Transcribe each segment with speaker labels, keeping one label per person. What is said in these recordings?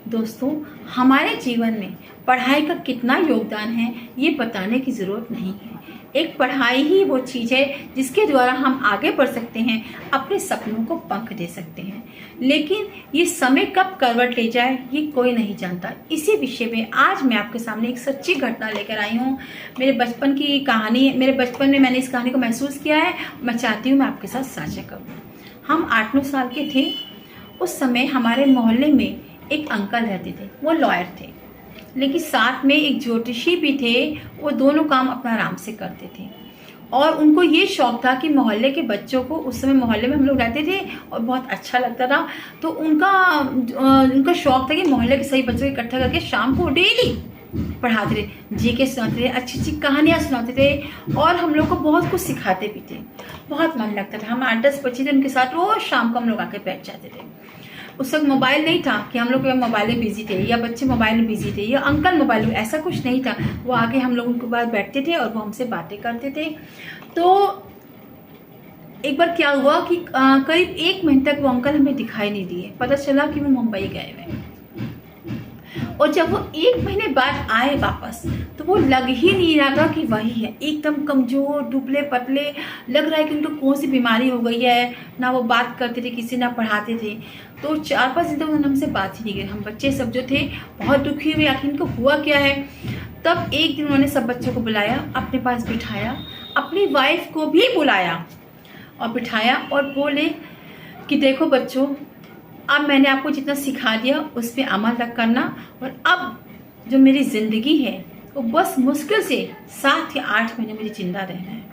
Speaker 1: दोस्तों, हमारे जीवन में पढ़ाई का कितना योगदान है ये बताने की ज़रूरत नहीं है। एक पढ़ाई ही वो चीज़ है जिसके द्वारा हम आगे बढ़ सकते हैं, अपने सपनों को पंख दे सकते हैं। लेकिन ये समय कब करवट ले जाए ये कोई नहीं जानता। इसी विषय में आज मैं आपके सामने एक सच्ची घटना लेकर आई हूँ। मेरे बचपन की कहानी, मेरे बचपन में मैंने इस कहानी को महसूस किया है। मैं चाहती हूँ मैं आपके साथ साझा करूँ। हम 8-9 साल के थे। उस समय हमारे मोहल्ले में एक अंकल रहते थे। वो लॉयर थे, लेकिन साथ में एक ज्योतिषी भी थे। वो दोनों काम अपना आराम से करते थे और उनको ये शौक था कि मोहल्ले के बच्चों को, उस समय मोहल्ले में हम लोग रहते थे और बहुत अच्छा लगता था, तो उनका शौक था कि मोहल्ले के सही बच्चों को इकट्ठा करके शाम को डेली पढ़ाते थे, जीके सुनाते थे, अच्छी अच्छी कहानियाँ सुनाते थे और हम लोग को बहुत कुछ सिखाते भी थे। बहुत मन लगता था। हम 8-10 बच्चे थे, उनके साथ रोज शाम को हम लोग आके बैठ जाते थे। उस वक्त मोबाइल नहीं था कि हम लोग मोबाइल में बिजी थे या बच्चे मोबाइल में बिजी थे या अंकल मोबाइल में, ऐसा कुछ नहीं था। वो आके हम लोगों के पास बैठते थे और वो हमसे बातें करते थे। तो एक बार क्या हुआ कि करीब 1 महीने तक वो अंकल हमें दिखाई नहीं दिए। पता चला कि वो मुंबई गए हुए। और जब वो 1 महीने बाद आए वापस, तो वो लग ही नहीं रहा था कि वही है। एकदम कमजोर, दुबले पतले, लग रहा है कि उनको कौन सी बीमारी हो गई है। ना वो बात करते थे किसी, ना पढ़ाते थे। तो 4-5 दिन तक उन्होंने हमसे बात ही नहीं की। हम बच्चे सब जो थे बहुत दुखी हुए, आखिर इनको हुआ क्या है। तब एक दिन उन्होंने सब बच्चों को बुलाया, अपने पास बिठाया, अपनी वाइफ को भी बुलाया और बिठाया और बोले कि देखो बच्चों, अब मैंने आपको जितना सिखा दिया उस पर अमल तक करना, और अब जो मेरी ज़िंदगी है वो बस मुश्किल से 7 या 8 महीने मुझे जिंदा रहना है।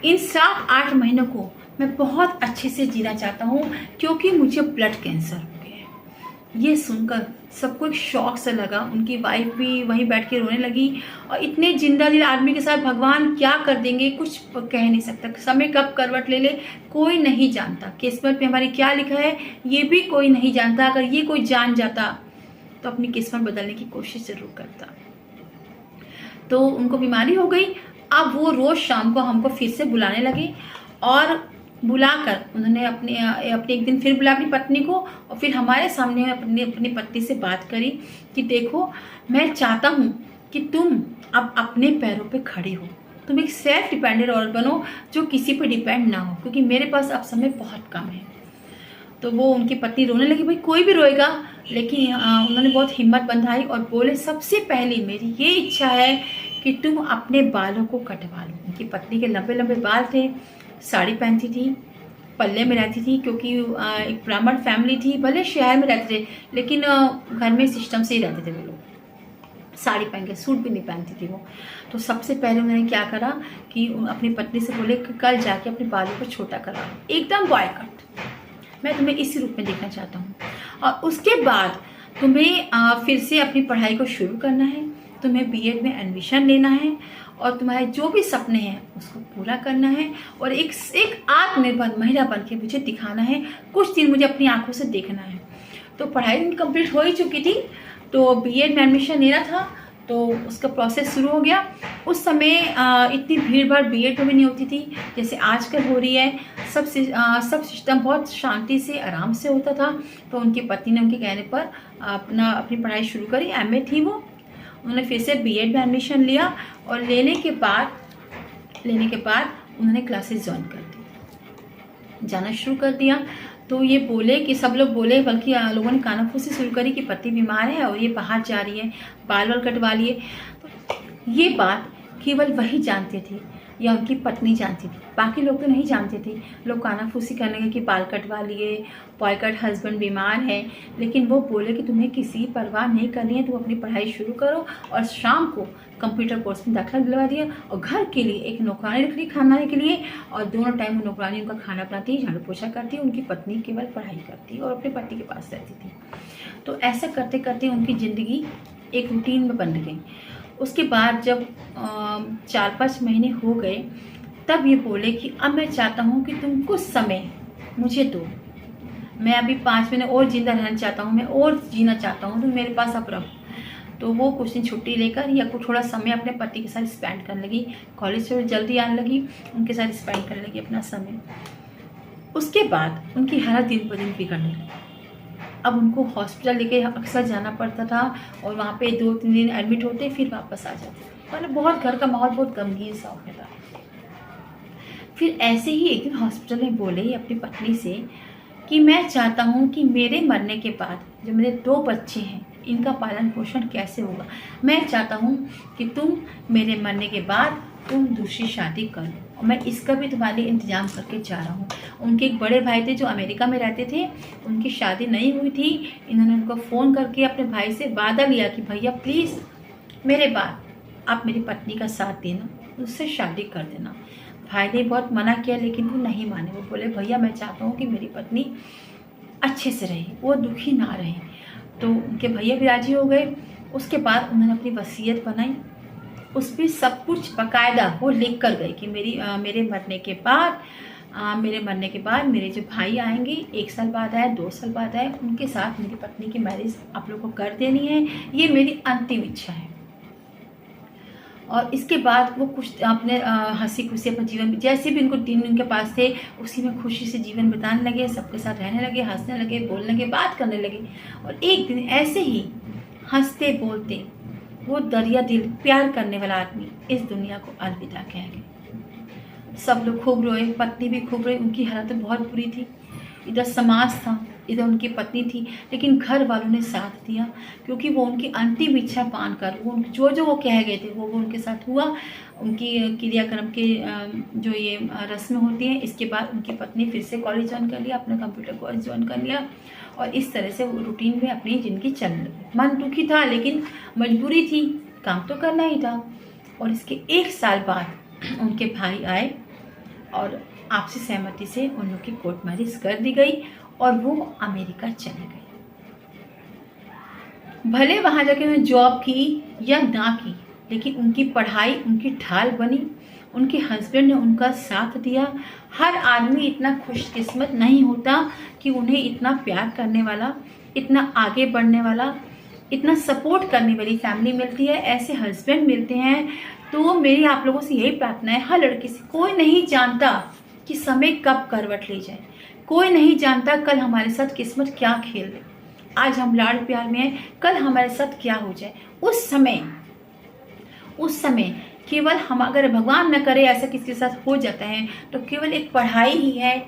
Speaker 1: इन 7-8 महीनों को मैं बहुत अच्छे से जीना चाहता हूँ, क्योंकि मुझे ब्लड कैंसर हो गया है। ये सुनकर सबको एक शौक सा लगा। उनकी वाइफ भी वहीं बैठ के रोने लगी। और इतने जिंदा दिल आदमी के साथ भगवान क्या कर देंगे कुछ कह नहीं सकता। समय कब करवट ले ले कोई नहीं जानता। किस्मत में हमारी क्या लिखा है ये भी कोई नहीं जानता। अगर ये कोई जान जाता तो अपनी किस्मत बदलने की कोशिश जरूर करता। तो उनको बीमारी हो गई। अब वो रोज शाम को हमको फिर से बुलाने लगे और बुलाकर उन्होंने अपने एक दिन फिर बुलाया अपनी पत्नी को, और फिर हमारे सामने अपनी पत्नी से बात करी कि देखो, मैं चाहता हूँ कि तुम अब अपने पैरों पे खड़ी हो, तुम एक सेल्फ डिपेंडेंट औरत बनो जो किसी पे डिपेंड ना हो, क्योंकि मेरे पास अब समय बहुत कम है। तो वो उनकी पत्नी रोने लगी। भाई कोई भी रोएगा, लेकिन उन्होंने बहुत हिम्मत बंधाई और बोले सबसे पहले मेरी ये इच्छा है कि तुम अपने बालों को कटवा लो। उनकी पत्नी के लंबे लंबे बाल थे, साड़ी पहनती थी, पल्ले में रहती थी, क्योंकि एक ब्राह्मण फैमिली थी। भले शहर में रहते थे लेकिन घर में सिस्टम से ही रहते थे वो लोग। साड़ी पहन के, सूट भी नहीं पहनती थी वो। तो सबसे पहले उन्होंने क्या करा कि अपनी पत्नी से बोले कि कल जाके अपने बालों को छोटा करा, एकदम बॉय कट, मैं तुम्हें इसी रूप में देखना चाहता हूँ। और उसके बाद तुम्हें फिर से अपनी पढ़ाई को शुरू करना है, तुम्हें बीएड में एडमिशन लेना है और तुम्हारे जो भी सपने हैं उसको पूरा करना है और एक आत्मनिर्भर महिला बन के मुझे दिखाना है। कुछ दिन मुझे अपनी आंखों से देखना है। तो पढ़ाई कंप्लीट हो ही चुकी थी, तो बीएड में एडमिशन लेना था, तो उसका प्रोसेस शुरू हो गया। उस समय इतनी भीड़ भाड़ बीएड में भी नहीं होती थी जैसे आजकल हो रही है। सब सिस्टम बहुत शांति से आराम से होता था। तो उनकी पत्नी ने उनके कहने पर अपनी पढ़ाई शुरू करी। एमए थी वो। उन्होंने फिर से बीएड में एडमिशन लिया और लेने के बाद उन्होंने क्लासेस ज्वाइन कर दी, जाना शुरू कर दिया। तो ये बोले कि सब लोग बोले, बल्कि लोगों ने कानाफूसी शुरू करी कि पति बीमार है और ये बाहर जा रही है, बाल कटवा लिए। तो ये बात केवल वही जानते थे या उनकी पत्नी जानती थी, बाकी लोग तो नहीं जानते थे। लोग कानाफूसी करने लगे कि बाल कटवा लिए, बॉय कट, हस्बैंड बीमार है। लेकिन वो बोले कि तुम्हें किसी परवाह नहीं करनी है, तुम अपनी पढ़ाई शुरू करो। और शाम को कंप्यूटर कोर्स में दाखिला दिलवा दिया और घर के लिए एक नौकरानी रख ली खाने के लिए, और दोनों टाइम वो नौकरानी उनका खाना बनाती, झाड़ू पोछा करती। उनकी पत्नी केवल पढ़ाई करती और अपने पति के पास रहती थी। तो ऐसा करते करते उनकी ज़िंदगी एक रूटीन में बन गई। उसके बाद जब 4-5 महीने हो गए, तब ये बोले कि अब मैं चाहता हूँ कि तुम कुछ समय मुझे दो, मैं अभी 5 महीने और जिंदा रहना चाहता हूँ, मैं और जीना चाहता हूँ, तुम मेरे पास अब रहो। तो वो कुछ दिन छुट्टी लेकर या कुछ थोड़ा समय अपने पति के साथ स्पेंड करने लगी। कॉलेज से जल्दी आने लगी, उनके साथ स्पेंड करने लगी अपना समय। उसके बाद उनकी हालत दिन पर दिन बिगड़ने लगी। अब उनको हॉस्पिटल लेके अक्सर जाना पड़ता था और वहाँ पे 2-3 दिन एडमिट होते फिर वापस आ जाते। मतलब बहुत घर का माहौल बहुत गमगीन सा हो गया था। फिर ऐसे ही एक दिन हॉस्पिटल में बोले अपनी पत्नी से कि मैं चाहता हूँ कि मेरे मरने के बाद जो मेरे 2 बच्चे हैं इनका पालन पोषण कैसे होगा। मैं चाहता हूँ कि तुम मेरे मरने के बाद तुम दूसरी शादी कर लो और मैं इसका भी तुम्हारे लिए इंतजाम करके जा रहा हूँ। उनके एक बड़े भाई थे जो अमेरिका में रहते थे, उनकी शादी नहीं हुई थी। इन्होंने उनको फ़ोन करके अपने भाई से वादा लिया कि भैया प्लीज़ मेरे बाद आप मेरी पत्नी का साथ देना, उससे शादी कर देना। भाई ने बहुत मना किया लेकिन वो नहीं माने। वो बोले भैया मैं चाहता हूँ कि मेरी पत्नी अच्छे से रहे, वो दुखी ना रहे। तो उनके भैया भी राजी हो गए। उसके बाद उन्होंने अपनी वसीयत बनाई, उस पर सब कुछ बाकायदा वो लिख कर गए कि मेरे मरने के बाद मेरे जो भाई आएंगे 1 साल बाद आए 2 साल बाद आए, उनके साथ मेरी पत्नी की मैरिज आप लोग को कर देनी है, ये मेरी अंतिम इच्छा है। और इसके बाद वो कुछ अपने हंसी खुशी अपने जीवन जैसे भी उनको 3 दिन के पास थे उसी में खुशी से जीवन बिताने लगे, सबके साथ रहने लगे, हंसने लगे, बोलने लगे, बात करने लगे। और एक दिन ऐसे ही हंसते बोलते वो दरिया दिल प्यार करने वाला आदमी इस दुनिया को अलविदा कह गए। सब लोग खूब रोए, पत्नी भी खूब रोई, उनकी हालत बहुत बुरी थी। इधर समाज था, इधर उनकी पत्नी थी, लेकिन घर वालों ने साथ दिया क्योंकि वो उनकी अंतिम इच्छा मानकर वो जो वो कह गए थे वो उनके साथ हुआ। उनकी क्रियाक्रम के जो ये रस्में होती हैं, इसके बाद उनकी पत्नी फिर से कॉलेज ज्वाइन कर लिया, अपना कंप्यूटर कोर्स ज्वाइन कर लिया और इस तरह से वो रूटीन में अपनी ज़िंदगी चलने लगी। मन दुखी था लेकिन मजबूरी थी, काम तो करना ही था। और इसके 1 साल बाद उनके भाई आए और आपसी सहमति से उन लोग की कोर्ट मैरिज कर दी गई और वो अमेरिका चले गए। भले वहाँ जाके उन्होंने जॉब की या ना की, लेकिन उनकी पढ़ाई उनकी ढाल बनी। उनके हस्बैंड ने उनका साथ दिया। हर आदमी इतना खुशकिस्मत नहीं होता कि उन्हें इतना प्यार करने वाला, इतना आगे बढ़ने वाला, इतना सपोर्ट करने वाली फैमिली मिलती है, ऐसे हस्बैंड मिलते हैं। तो मेरी आप लोगों से यही प्रार्थना है, हर लड़की से, कोई नहीं जानता कि समय कब करवट ले जाए, कोई नहीं जानता कल हमारे साथ किस्मत क्या खेल ले। आज हम लाड़ प्यार में हैं, कल हमारे साथ क्या हो जाए। उस समय केवल हम, अगर भगवान न करे ऐसा किसी के साथ हो जाता है, तो केवल एक पढ़ाई ही है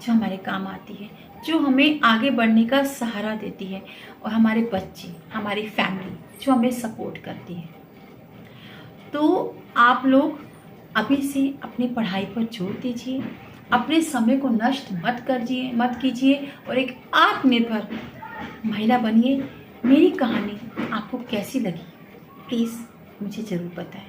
Speaker 1: जो हमारे काम आती है, जो हमें आगे बढ़ने का सहारा देती है, और हमारे बच्चे, हमारी फैमिली जो हमें सपोर्ट करती है। तो आप लोग अभी से अपनी पढ़ाई पर जोर दीजिए, अपने समय को नष्ट मत कीजिए और एक आत्मनिर्भर महिला बनिए। मेरी कहानी आपको कैसी लगी प्लीज़ मुझे ज़रूर बताएं।